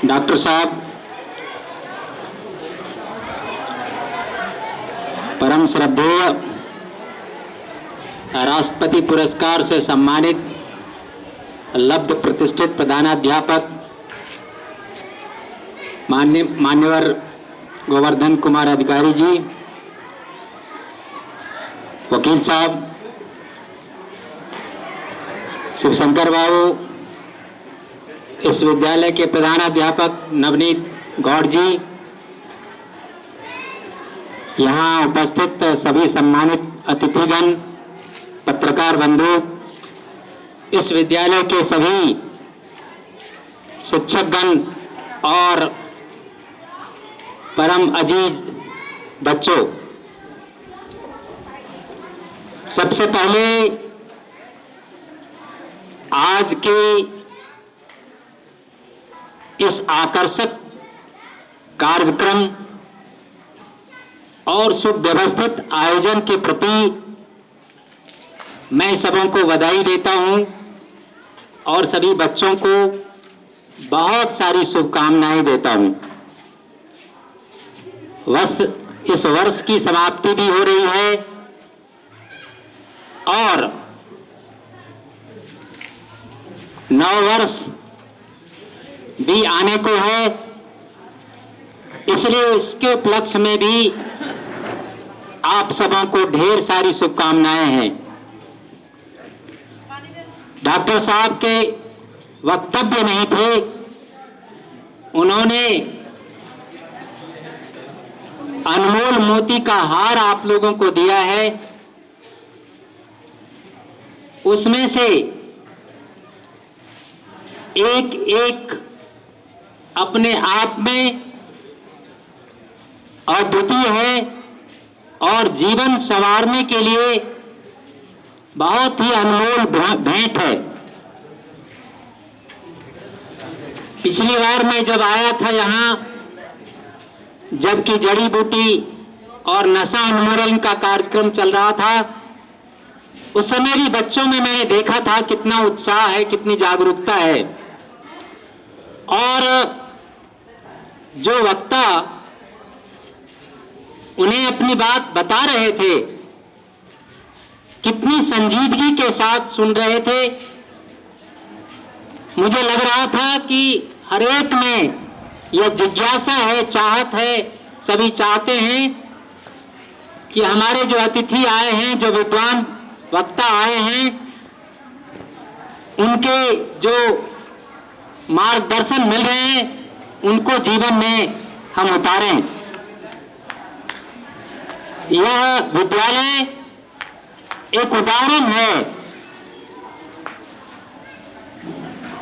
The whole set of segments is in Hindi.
डॉक्टर साहब, परम श्रद्धेय राष्ट्रपति पुरस्कार से सम्मानित लब्ध प्रतिष्ठित प्रधानाध्यापक मान्यवर गोवर्धन कुमार अधिकारी जी, वकील साहब शिवशंकर बाबू, इस विद्यालय के प्रधानाध्यापक नवनीत गौड़ जी, यहाँ उपस्थित सभी सम्मानित अतिथिगण, पत्रकार बंधु, इस विद्यालय के सभी शिक्षकगण और परम अजीज बच्चों, सबसे पहले आज के इस आकर्षक कार्यक्रम और सुव्यवस्थित आयोजन के प्रति मैं सबों को बधाई देता हूं और सभी बच्चों को बहुत सारी शुभकामनाएं देता हूं। इस वर्ष की समाप्ति भी हो रही है और नव वर्ष भी आने को है, इसलिए इसके उपलक्ष्य में भी आप सबों को ढेर सारी शुभकामनाएं हैं। डॉक्टर साहब के वक्तव्य नहीं थे, उन्होंने अनमोल मोती का हार आप लोगों को दिया है। उसमें से एक एक अपने आप में अद्वितीय है और जीवन संवारने के लिए बहुत ही अनमोल भेंट है। पिछली बार मैं जब आया था यहाँ, जबकि जड़ी बूटी और नशा उन्मूलन का कार्यक्रम चल रहा था, उस समय भी बच्चों में मैंने देखा था कितना उत्साह है, कितनी जागरूकता है। और जो वक्ता उन्हें अपनी बात बता रहे थे, कितनी संजीदगी के साथ सुन रहे थे। मुझे लग रहा था कि हर एक में यह जिज्ञासा है, चाहत है, सभी चाहते हैं कि हमारे जो अतिथि आए हैं, जो विद्वान वक्ता आए हैं, उनके जो मार्गदर्शन मिल रहे हैं उनको जीवन में हम उतारें। यह विद्यालय एक उदाहरण है।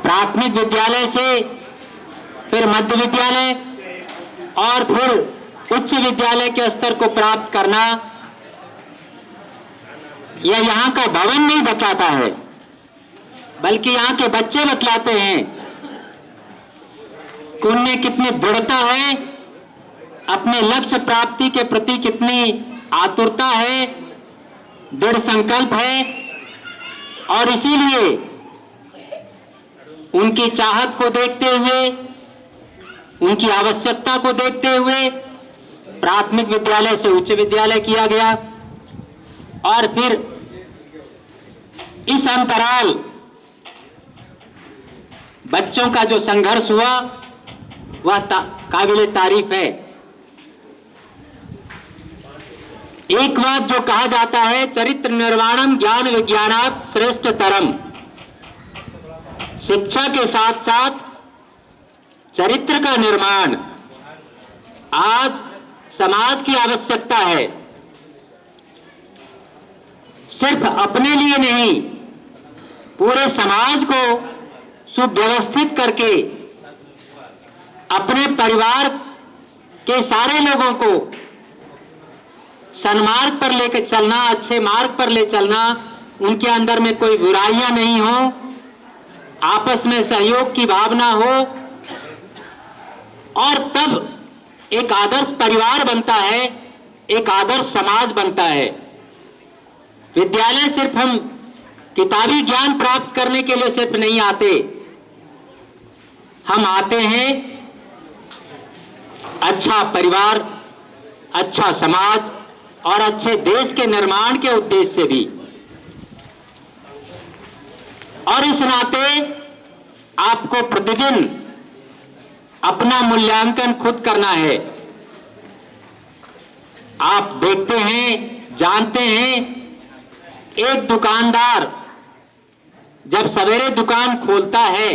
प्राथमिक विद्यालय से फिर मध्य विद्यालय और फिर उच्च विद्यालय के स्तर को प्राप्त करना, यह यहाँ का भवन नहीं बताता है, बल्कि यहाँ के बच्चे बतलाते हैं कि उनमें कितनी दृढ़ता है, अपने लक्ष्य प्राप्ति के प्रति कितनी आतुरता है, दृढ़ संकल्प है। और इसीलिए उनकी चाहत को देखते हुए, उनकी आवश्यकता को देखते हुए प्राथमिक विद्यालय से उच्च विद्यालय किया गया। और फिर इस अंतराल बच्चों का जो संघर्ष हुआ वह काबिले तारीफ है। एक बात जो कहा जाता है, चरित्र निर्माणम ज्ञान विज्ञानात् श्रेष्ठतरम। शिक्षा के साथ साथ चरित्र का निर्माण आज समाज की आवश्यकता है। सिर्फ अपने लिए नहीं, पूरे समाज को सुव्यवस्थित करके अपने परिवार के सारे लोगों को सन्मार्ग पर लेकर चलना, अच्छे मार्ग पर ले चलना, उनके अंदर में कोई बुराइयां नहीं हो, आपस में सहयोग की भावना हो, और तब एक आदर्श परिवार बनता है, एक आदर्श समाज बनता है। विद्यालय सिर्फ हम किताबी ज्ञान प्राप्त करने के लिए सिर्फ नहीं आते, हम आते हैं अच्छा परिवार, अच्छा समाज और अच्छे देश के निर्माण के उद्देश्य से भी। और इस नाते आपको प्रतिदिन अपना मूल्यांकन खुद करना है। आप देखते हैं, जानते हैं, एक दुकानदार जब सवेरे दुकान खोलता है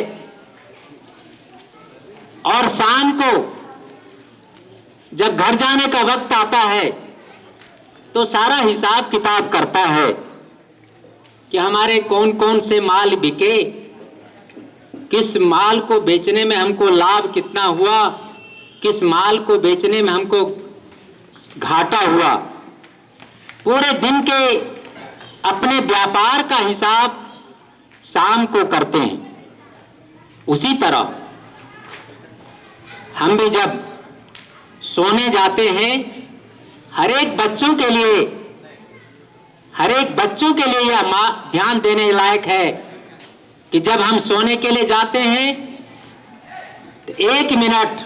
और शाम को जब घर जाने का वक्त आता है तो सारा हिसाब किताब करता है कि हमारे कौन कौन से माल बिके, किस माल को बेचने में हमको लाभ कितना हुआ, किस माल को बेचने में हमको घाटा हुआ। पूरे दिन के अपने व्यापार का हिसाब शाम को करते हैं। उसी तरह हम भी जब सोने जाते हैं, हर एक बच्चों के लिए यह ध्यान देने लायक है कि जब हम सोने के लिए जाते हैं तो 1 मिनट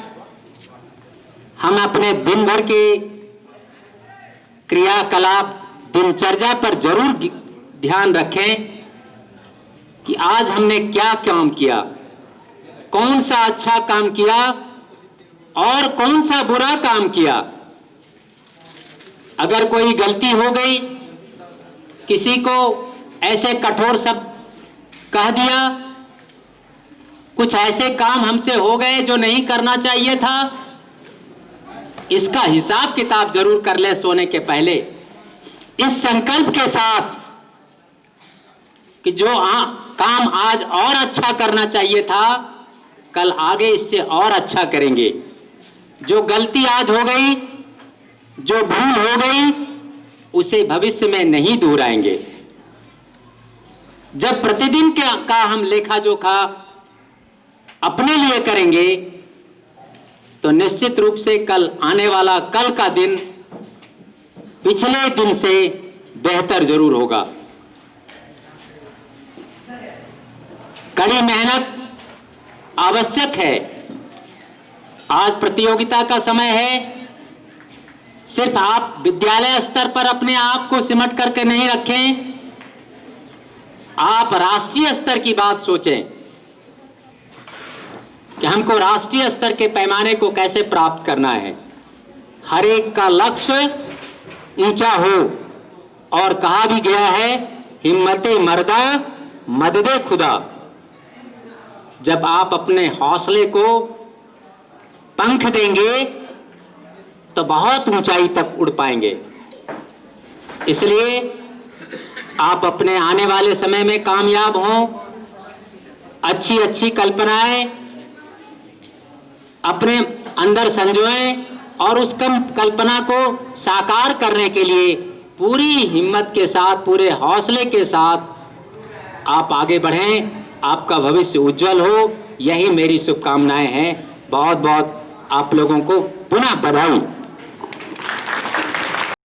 हम अपने दिन भर के क्रियाकलाप, दिनचर्या पर जरूर ध्यान रखें कि आज हमने क्या काम किया, कौन सा अच्छा काम किया और कौन सा बुरा काम किया। अगर कोई गलती हो गई, किसी को ऐसे कठोर शब्द कह दिया, कुछ ऐसे काम हमसे हो गए जो नहीं करना चाहिए था, इसका हिसाब किताब जरूर कर ले सोने के पहले, इस संकल्प के साथ कि जो काम आज और अच्छा करना चाहिए था, कल आगे इससे और अच्छा करेंगे। जो गलती आज हो गई, जो भूल हो गई, उसे भविष्य में नहीं दोहराएंगे। जब प्रतिदिन का हम लेखा जोखा अपने लिए करेंगे तो निश्चित रूप से कल आने वाला कल का दिन पिछले दिन से बेहतर जरूर होगा। कड़ी मेहनत आवश्यक है। आज प्रतियोगिता का समय है। सिर्फ आप विद्यालय स्तर पर अपने आप को सिमट करके नहीं रखें, आप राष्ट्रीय स्तर की बात सोचें कि हमको राष्ट्रीय स्तर के पैमाने को कैसे प्राप्त करना है। हर एक का लक्ष्य ऊंचा हो, और कहा भी गया है, हिम्मते मर्दा मददे खुदा। जब आप अपने हौसले को पंख देंगे तो बहुत ऊंचाई तक उड़ पाएंगे। इसलिए आप अपने आने वाले समय में कामयाब हों, अच्छी अच्छी कल्पनाएं अपने अंदर संजोएं और उस कल्पना को साकार करने के लिए पूरी हिम्मत के साथ, पूरे हौसले के साथ आप आगे बढ़ें। आपका भविष्य उज्जवल हो, यही मेरी शुभकामनाएं हैं। बहुत बहुत आप लोगों को पुनः बधाई।